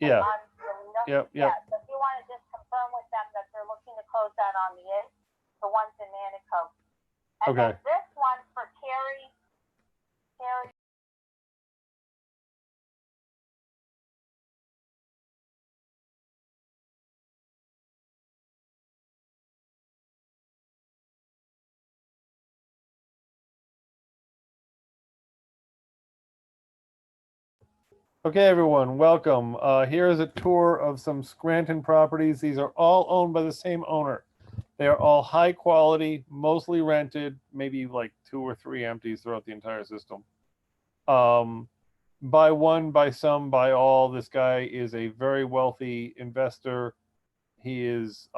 Yeah. Yep. Yeah. So if you want to just confirm with them that they're looking to close that on the ones in Nanticoke. And Okay. then this one for Terry. Okay, everyone, welcome. Here is a tour of some Scranton properties. These are all owned by the same owner. They are all high quality, mostly rented, maybe like 2 or 3 empties throughout the entire system. By one, by some, by all, this guy is a very wealthy investor. He is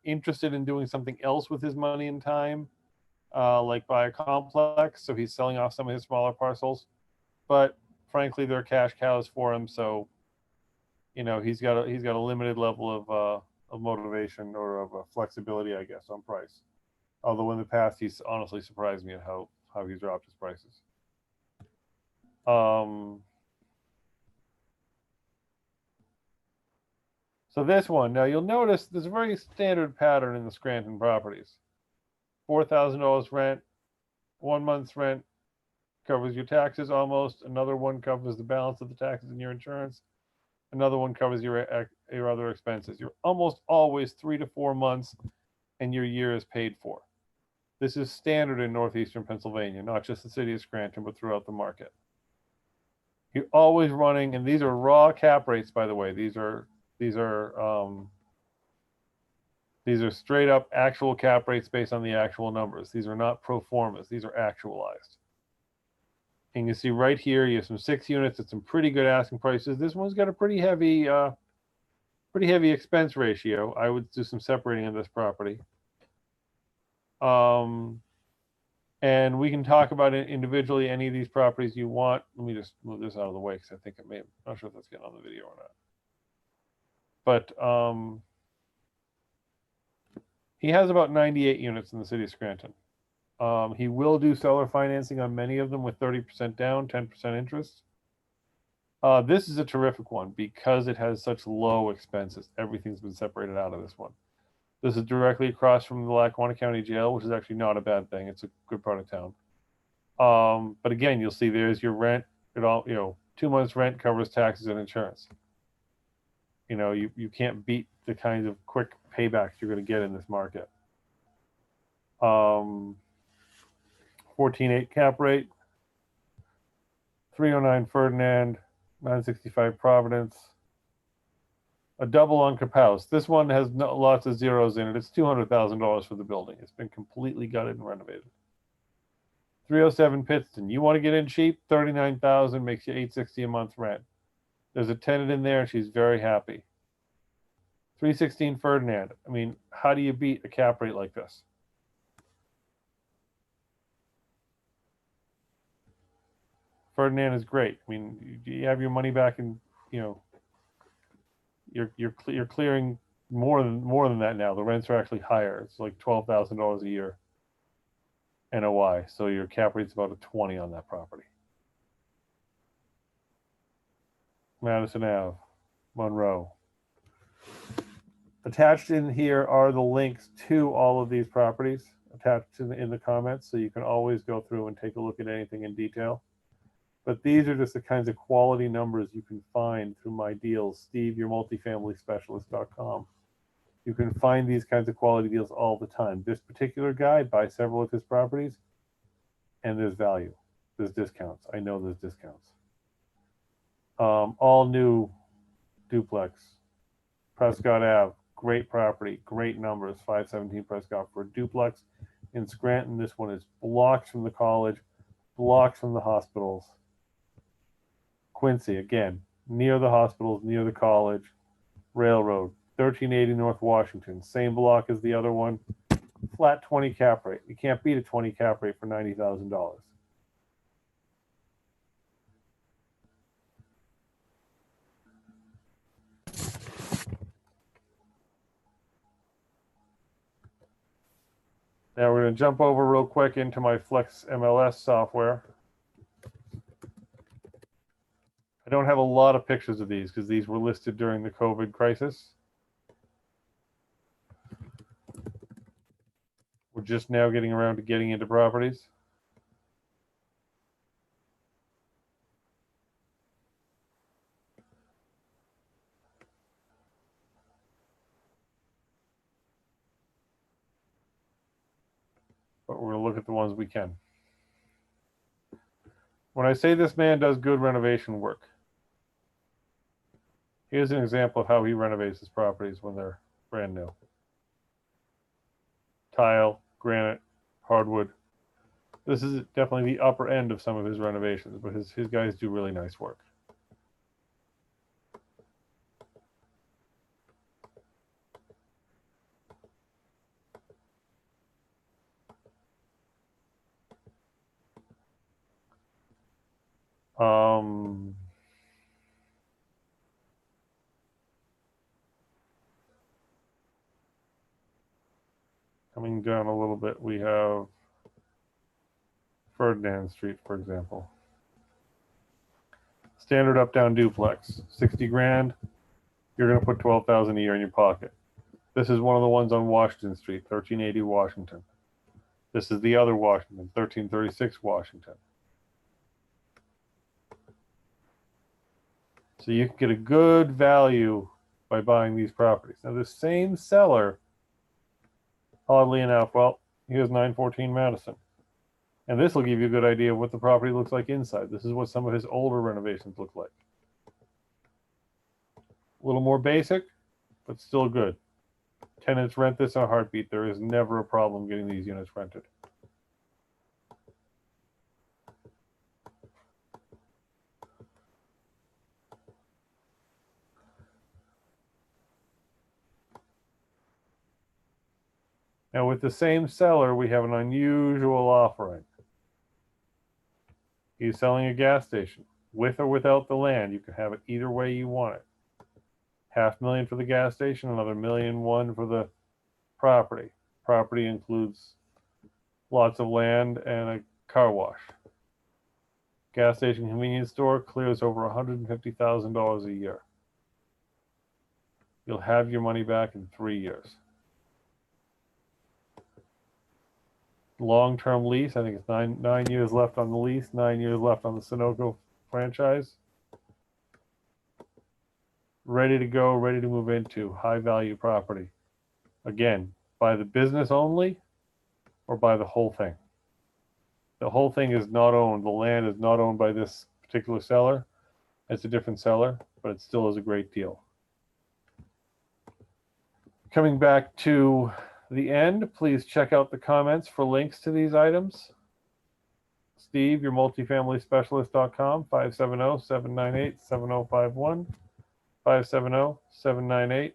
interested in doing something else with his money and time, like buy a complex. So he's selling off some of his smaller parcels. But frankly, they're cash cows for him. So, you know, he's got a limited level of motivation or of flexibility, I guess, on price. Although in the past, he's honestly surprised me at how he's dropped his prices. So this one, now you'll notice there's a very standard pattern in the Scranton properties. $4,000 rent, 1 month's rent covers your taxes almost. Another one covers the balance of the taxes and your insurance. Another one covers your other expenses. You're almost always 3 to 4 months and your year is paid for. This is standard in northeastern Pennsylvania, not just the city of Scranton, but throughout the market. You're always running, and these are raw cap rates, by the way. These are straight up actual cap rates based on the actual numbers. These are not pro formas. These are actualized. And you see right here, you have some 6 units at some pretty good asking prices. This one's got a pretty heavy expense ratio. I would do some separating of this property. And we can talk about it individually, any of these properties you want. Let me just move this out of the way because I think it may, I'm not sure if that's getting on the video or not. But he has about 98 units in the city of Scranton. He will do seller financing on many of them with 30% down, 10% interest. This is a terrific one because it has such low expenses. Everything's been separated out of this one. This is directly across from the Lackawanna County Jail, which is actually not a bad thing. It's a good part of town. But again, you'll see there's your rent. It all, 2 months rent covers taxes and insurance. You can't beat the kinds of quick paybacks you're going to get in this market. 14.8 cap rate, 309 Ferdinand, 965 Providence. A double on Capouse. This one has lots of zeros in it. It's $200,000 for the building. It's been completely gutted and renovated. 307 Pittston. You want to get in cheap? $39,000 makes you $860 a month rent. There's a tenant in there, and she's very happy. 316 Ferdinand. I mean, how do you beat a cap rate like this? Ferdinand is great. I mean, you have your money back, and you're clearing more than that now. The rents are actually higher. It's like $12,000 a year NOI. So your cap rate's about a 20 on that property. Madison Ave, Monroe. Attached in here are the links to all of these properties attached in the comments, so you can always go through and take a look at anything in detail. But these are just the kinds of quality numbers you can find through my deals, SteveYourMultifamilySpecialist.com. You can find these kinds of quality deals all the time. This particular guy buys several of his properties, and there's value. There's discounts. I know there's discounts. All new duplex. Prescott Ave, great property, great numbers. 517 Prescott for a duplex. In Scranton, this one is blocks from the college, blocks from the hospitals. Quincy, again, near the hospitals, near the college. Railroad, 1380 North Washington, same block as the other one. Flat 20 cap rate. You can't beat a 20 cap rate for $90,000. Now we're going to jump over real quick into my Flex MLS software. I don't have a lot of pictures of these because these were listed during the COVID crisis. We're just now getting around to getting into properties. But we're going to look at the ones we can. When I say this man does good renovation work, here's an example of how he renovates his properties when they're brand new. Tile, granite, hardwood. This is definitely the upper end of some of his renovations, but his guys do really nice work. Coming down a little bit, we have Ferdinand Street, for example. Standard up-down duplex, 60 grand. You're going to put 12,000 a year in your pocket. This is one of the ones on Washington Street, 1380 Washington. This is the other Washington, 1336 Washington. So you can get a good value by buying these properties. Now, the same seller, oddly enough, well, here's 914 Madison. And this will give you a good idea of what the property looks like inside. This is what some of his older renovations look like. A little more basic, but still good. Tenants rent this in a heartbeat. There is never a problem getting these units rented. Now, with the same seller, we have an unusual offering. He's selling a gas station. With or without the land, you can have it either way you want it. $500,000 for the gas station, another $1.1 million for the property. Property includes lots of land and a car wash. Gas station convenience store clears over $150,000 a year. You'll have your money back in 3 years. Long-term lease, I think it's nine years left on the lease, 9 years left on the Sunoco franchise. Ready to go, ready to move into high-value property. Again, buy the business only or buy the whole thing. The whole thing is not owned. The land is not owned by this particular seller. It's a different seller, but it still is a great deal. Coming back to the end, please check out the comments for links to these items. Steve, your multifamilyspecialist.com, 570-798-7051, 570-798-7051.